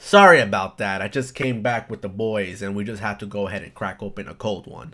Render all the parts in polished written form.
Sorry about that. I just came back with the boys and we just had to go ahead and crack open a cold one.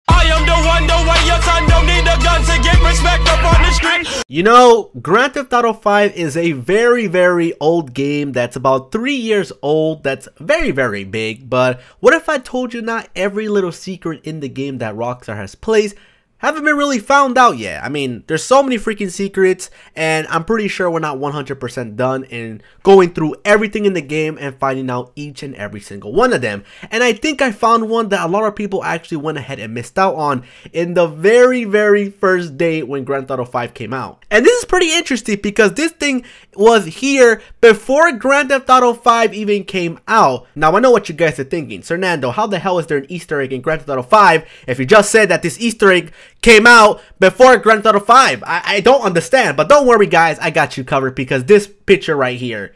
I am the one, the way your son don't need a gun to get respect up on the street. You know, Grand Theft Auto 5 is a very old game that's about 3 years old. That's very big. But what if I told you not every little secret in the game that Rockstar has placed haven't been really found out yet? I mean, there's so many freaking secrets, and I'm pretty sure we're not 100% done in going through everything in the game and finding out each and every single one of them. And I think I found one that a lot of people actually went ahead and missed out on in the very first day when Grand Theft Auto 5 came out. And this is pretty interesting because this thing was here before Grand Theft Auto 5 even came out. Now, I know what you guys are thinking. Sernando, how the hell is there an Easter egg in Grand Theft Auto 5 if you just said that this Easter egg came out before Grand Theft Auto 5? I don't understand, but don't worry guys, I got you covered because this picture right here,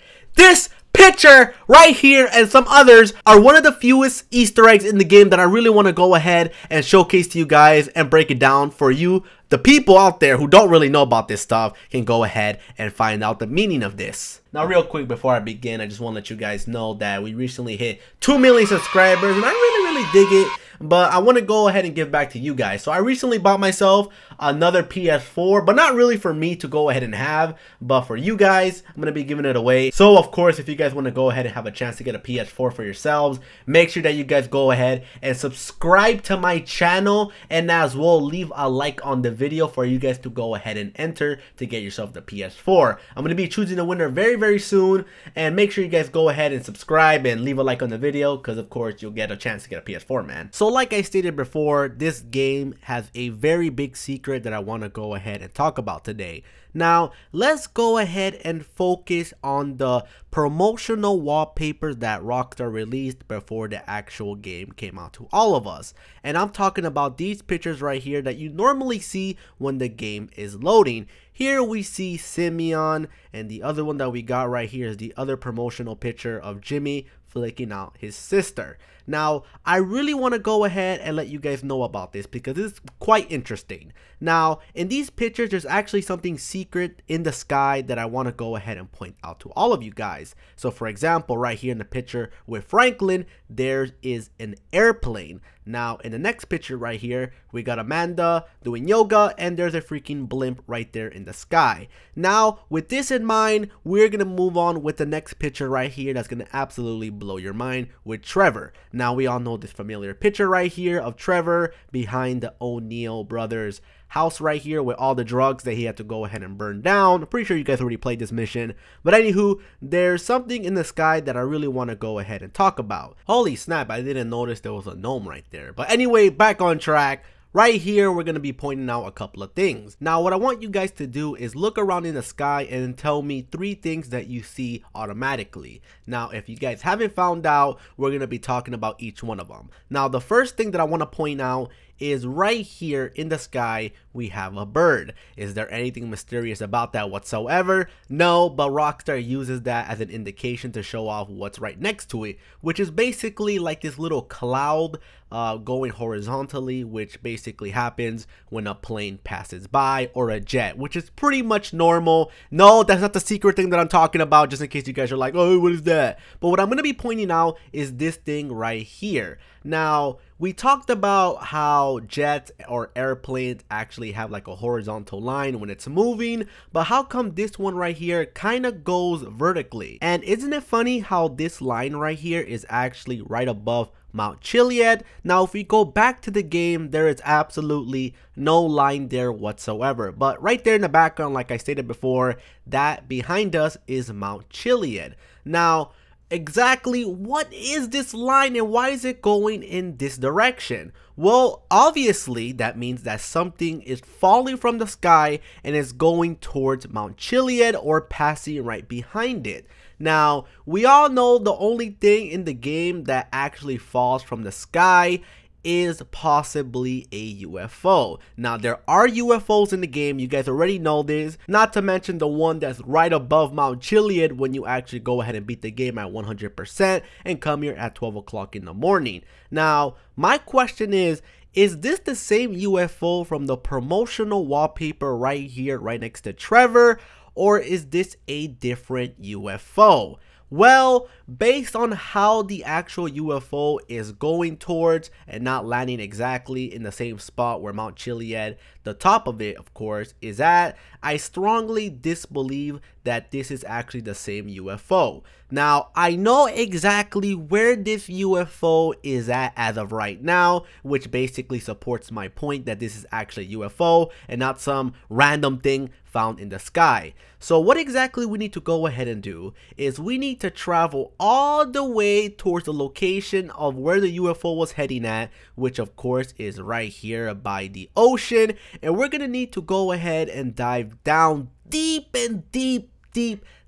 and some others are one of the fewest Easter eggs in the game that I really want to go ahead and showcase to you guys and break it down for you. The people out there who don't really know about this stuff can go ahead and find out the meaning of this. Now real quick before I begin, I just want to let you guys know that we recently hit 2 million subscribers and I really dig it. But I want to go ahead and give back to you guys. So I recently bought myself another PS4, but not really for me to go ahead and have, but for you guys, I'm going to be giving it away. So of course, if you guys want to go ahead and have a chance to get a PS4 for yourselves, make sure that you guys go ahead and subscribe to my channel, and as well leave a like on the video for you guys to go ahead and enter to get yourself the PS4. I'm going to be choosing a winner very soon, and make sure you guys go ahead and subscribe and leave a like on the video because of course you'll get a chance to get a PS4, man. So like I stated before, this game has a very big secret that I want to go ahead and talk about today. Now, let's go ahead and focus on the promotional wallpapers that Rockstar released before the actual game came out to all of us. And I'm talking about these pictures right here that you normally see when the game is loading. Here we see Simeon, and the other one that we got right here is the other promotional picture of Jimmy flicking out his sister. Now, I really want to go ahead and let you guys know about this because this is quite interesting. Now, in these pictures, there's actually something secret in the sky that I want to go ahead and point out to all of you guys. So, for example, right here in the picture with Franklin, there is an airplane. Now, in the next picture right here, we got Amanda doing yoga, and there's a freaking blimp right there in the sky. Now, with this in mind, we're going to move on with the next picture right here that's going to absolutely blow your mind with Trevor. Now, we all know this familiar picture right here of Trevor behind the O'Neill brothers house right here with all the drugs that he had to go ahead and burn down. I'm pretty sure you guys already played this mission. But anywho, there's something in the sky that I really want to go ahead and talk about. Holy snap, I didn't notice there was a gnome right there. But anyway, back on track. Right here, we're going to be pointing out a couple of things. Now, what I want you guys to do is look around in the sky and tell me 3 things that you see automatically. Now, if you guys haven't found out, we're going to be talking about each one of them. Now, the first thing that I want to point out is right here in the sky, we have a bird. Is there anything mysterious about that whatsoever? No, but Rockstar uses that as an indication to show off what's right next to it, which is basically like this little cloud going horizontally, which basically happens when a plane passes by or a jet, which is pretty much normal. No, that's not the secret thing that I'm talking about, just in case you guys are like, oh, what is that? But what I'm going to be pointing out is this thing right here. Now, we talked about how jets or airplanes actually have like a horizontal line when it's moving, but how come this one right here kind of goes vertically? And isn't it funny how this line right here is actually right above Mount Chiliad? Now, if we go back to the game, there is absolutely no line there whatsoever. But right there in the background, like I stated before, that behind us is Mount Chiliad. Now, exactly what is this line and why is it going in this direction? Well, obviously that means that something is falling from the sky and is going towards Mount Chiliad or passing right behind it. Now, we all know the only thing in the game that actually falls from the sky is possibly a UFO. Now, there are UFOs in the game, you guys already know this, not to mention the one that's right above Mount Chiliad when you actually go ahead and beat the game at 100% and come here at 12 o'clock in the morning. Now, my question is this the same UFO from the promotional wallpaper right here, right next to Trevor? or is this a different UFO? Well, based on how the actual UFO is going towards and not landing exactly in the same spot where Mount Chiliad, the top of it of course, is at, I strongly disbelieve that this is actually the same UFO. Now, I know exactly where this UFO is at as of right now, which basically supports my point that this is actually a UFO and not some random thing found in the sky. So what exactly we need to go ahead and do is we need to travel all the way towards the location of where the UFO was heading at, which of course is right here by the ocean, and we're gonna need to go ahead and dive down deep and deep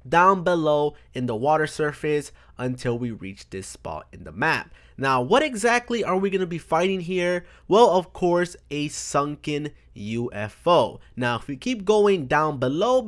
down below in the water surface until we reach this spot in the map. Now, what exactly are we going to be fighting here? Well, of course, a sunken UFO. Now, if we keep going down below,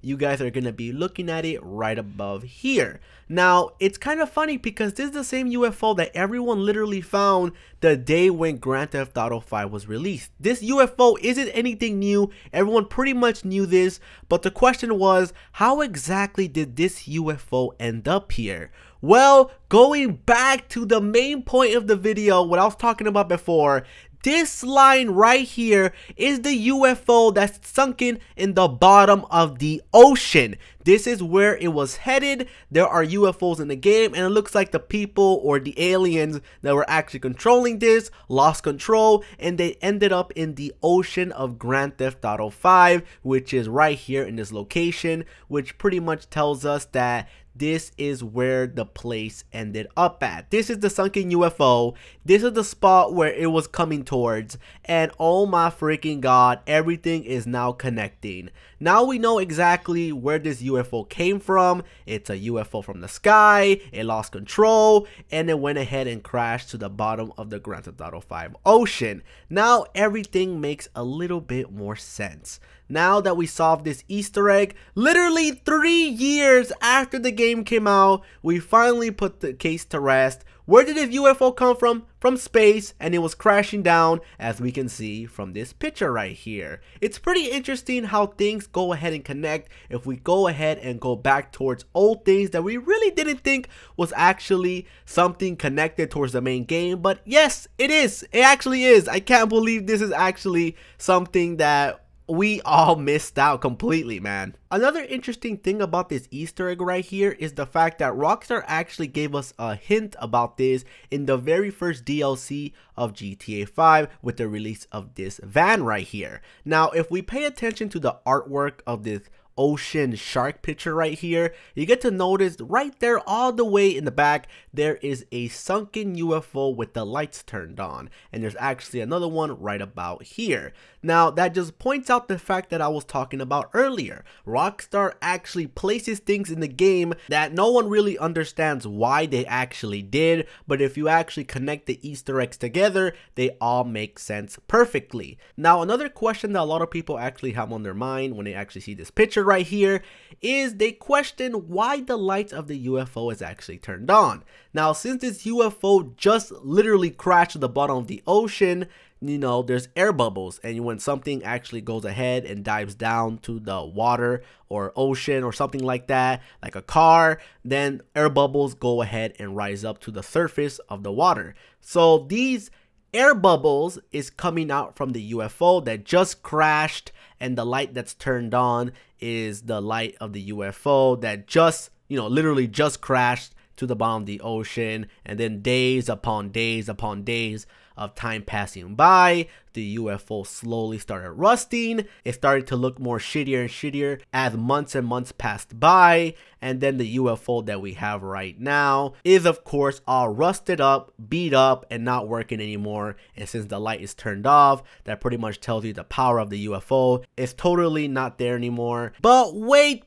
you guys are going to be looking at it right above here. Now, it's kind of funny because this is the same UFO that everyone literally found the day when Grand Theft Auto 5 was released. This UFO isn't anything new. Everyone pretty much knew this, but the question was, how exactly did this UFO end up here? Well, going back to the main point of the video, what I was talking about before, this line right here is the UFO that's sunken in the bottom of the ocean. This is where it was headed. There are UFOs in the game, and it looks like the people or the aliens that were actually controlling this lost control, and they ended up in the ocean of Grand Theft Auto 5, which is right here in this location, which pretty much tells us that this is where the place ended up at. This is the sunken UFO. This is the spot where it was coming towards. And oh my freaking god, everything is now connecting. Now we know exactly where this UFO came from. It's a UFO from the sky. It lost control and it went ahead and crashed to the bottom of the Grand Theft Auto 5 ocean. Now everything makes a little bit more sense. Now that we solved this Easter egg, literally 3 years after the game came out, we finally put the case to rest. Where did this UFO come from? From space, and it was crashing down, as we can see from this picture right here. It's pretty interesting how things go ahead and connect if we go ahead and go back towards old things that we really didn't think was actually something connected towards the main game. But yes, it is. It actually is. I can't believe this is actually something that we all missed out completely, man. Another interesting thing about this Easter egg right here is the fact that Rockstar actually gave us a hint about this in the very first DLC of GTA 5 with the release of this van right here. Now, if we pay attention to the artwork of this ocean shark picture right here, you get to notice right there all the way in the back there is a sunken UFO with the lights turned on, and there's actually another one right about here. Now that just points out the fact that I was talking about earlier. Rockstar actually places things in the game that no one really understands why they actually did, but if you actually connect the Easter eggs together, they all make sense perfectly. Now another question that a lot of people actually have on their mind when they actually see this picture right here is they question why the lights of the UFO is actually turned on. Now, since this UFO just literally crashed to the bottom of the ocean, you know, there's air bubbles, and when something actually goes ahead and dives down to the water or ocean or something like that, like a car, then air bubbles go ahead and rise up to the surface of the water. So these air bubbles is coming out from the UFO that just crashed, and the light that's turned on is the light of the UFO that just, you know, literally just crashed to the bottom of the ocean. And then days upon days upon days of time passing by, the UFO slowly started rusting. It started to look more shittier and shittier as months and months passed by. And then the UFO that we have right now is of course all rusted up, beat up, and not working anymore. And since the light is turned off, that pretty much tells you the power of the UFO is totally not there anymore. But wait,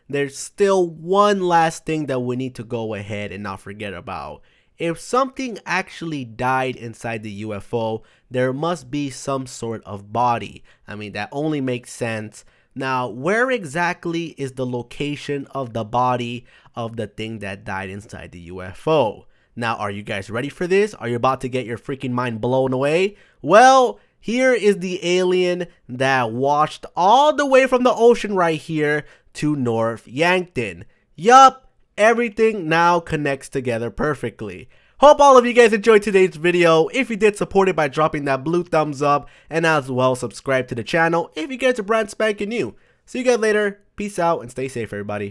there's still one last thing that we need to go ahead and not forget about. If something actually died inside the UFO, there must be some sort of body. I mean, that only makes sense. Now, where exactly is the location of the body of the thing that died inside the UFO? Now, are you guys ready for this? Are you about to get your freaking mind blown away? Well, here is the alien that washed all the way from the ocean right here to North Yankton. Yup, everything now connects together perfectly. Hope all of you guys enjoyed today's video. If you did, support it by dropping that blue thumbs up, and as well subscribe to the channel if you guys are brand spanking new. See you guys later. Peace out and stay safe, everybody.